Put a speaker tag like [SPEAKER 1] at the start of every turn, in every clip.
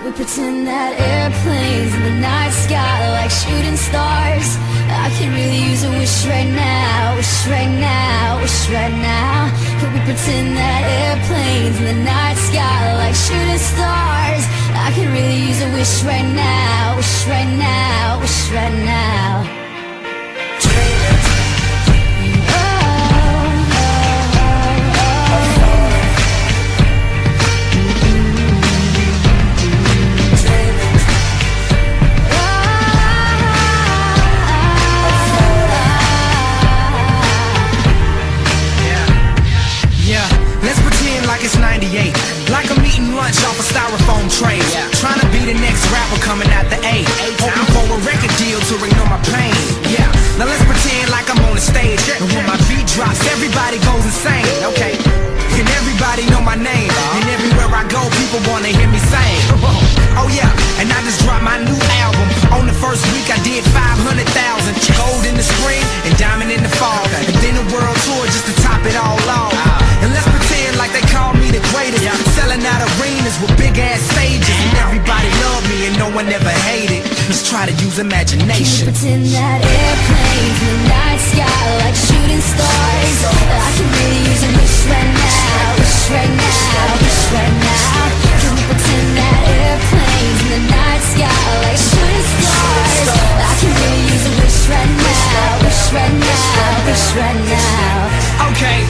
[SPEAKER 1] We pretend that airplanes in the night sky like shooting stars. I could really use a wish right now, wish right now, wish right now. Could we pretend that airplanes in the night sky like shooting stars? I could really use a wish right now, wish right now, wish right now.
[SPEAKER 2] It's 98, like I'm eating lunch off a styrofoam tray. Trying to be the next rapper coming out the A. Hoping for a record deal to ignore my pain. Yeah, now let's pretend like I'm on the stage, and when my beat drops, everybody goes insane. Okay, and everybody know my name, and everywhere I go, people wanna hear me sing. Oh yeah, and I just dropped my new album. On the first week I did 500,000. Gold in the spring and diamond in the fall, and then a world tour just to top it all off. And let's pretend like they call me the greatest, selling out arenas with big ass stages, and everybody loved me and no one ever hated. Let's try to use imagination.
[SPEAKER 1] Can we pretend that airplanes in the night sky like shooting stars? I can really use a wish right now, wish right now, wish right now. Can we pretend that airplanes in the night sky like shooting stars? I can really use a wish right now, wish right now, wish right now.
[SPEAKER 2] Okay,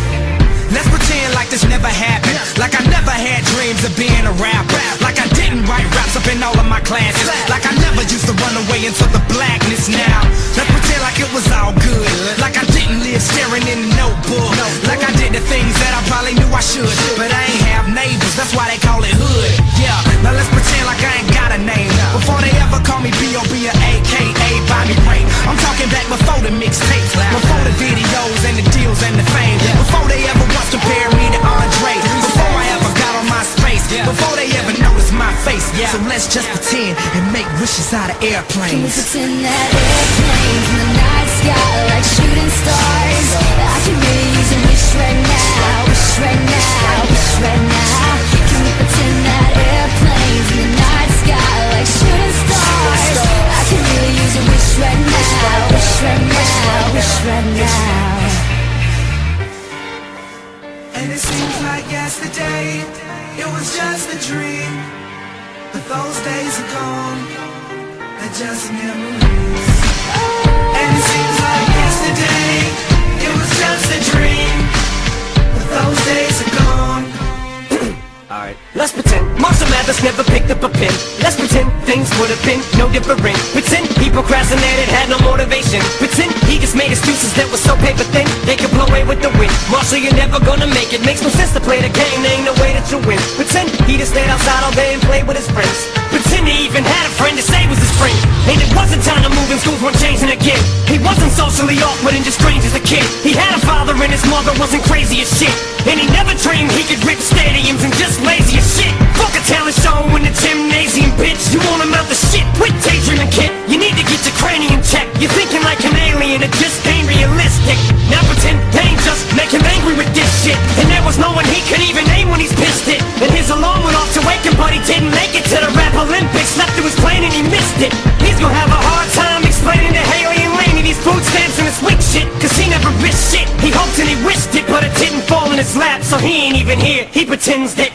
[SPEAKER 2] let's pretend like this never happened, like I never had dreams of being a rapper, like I didn't write raps up in all of my classes, like I never used to run away into the blackness. Now let's pretend like it was all good, like I didn't live staring in the notebook, like I did the things that I probably knew I should, but I ain't have neighbors, that's why they call it hood. Yeah, now let's pretend like I ain't got a name, before they ever call me B.O.B. or A.K.A. Bobby Ray. I'm talking back before the mixtapes, before the videos and the deals and the fame, before they ever once compared me to Andre, before I ever got on my space, before they ever noticed my face. So let's just pretend and make wishes out of airplanes.
[SPEAKER 1] Can we pretend that airplanes in the night sky like shooting stars? I can really use a wish right now, wish right now, wish right now. Can we pretend that airplanes in the night sky like shooting stars? I can really use a wish right now, wish right now, wish right now.
[SPEAKER 2] And it seems like yesterday, it was just a dream, but those days are gone, they're just memories. And it seems like yesterday, it was just a dream, but those days are gone.
[SPEAKER 3] Alright, let's pretend Marshall Mathers never picked up a pen. Let's pretend things would have been no different. Pretend he procrastinated, had no motivation. Pretend he just made excuses that were so paper thin they could blow away with the wind. Marshall, you're never gonna make it. Makes no sense to play the game, there ain't no way that you win. Pretend he just stayed outside all day and played with his friends. Pretend he even had a friend to say was his friend. And it wasn't time to move and schools weren't changing again. He wasn't socially awkward and just strange as a kid. He had a father and his mother wasn't crazy as shit. And he never dreamed he could rip stadiums and just lazy as shit. Fuck a talent show in the gymnasium, bitch. You want him out the shit, quit daydreaming, kid. You need to get your cranium checked. You're thinking like an alien, it just ain't realistic. Now pretend pain just make him angry with this shit. And there was no one he could even name when he's pissed it. And his alarm went off to wake him, but he didn't make it to the rap Olympics. Slept through his plane and he missed it. He's gonna have a hard time explaining to Haley and Laney these food stamps and his weak shit, cause he never risked shit. He hoped and he wished it, but it didn't fall in his lap, so he ain't even here. He pretends that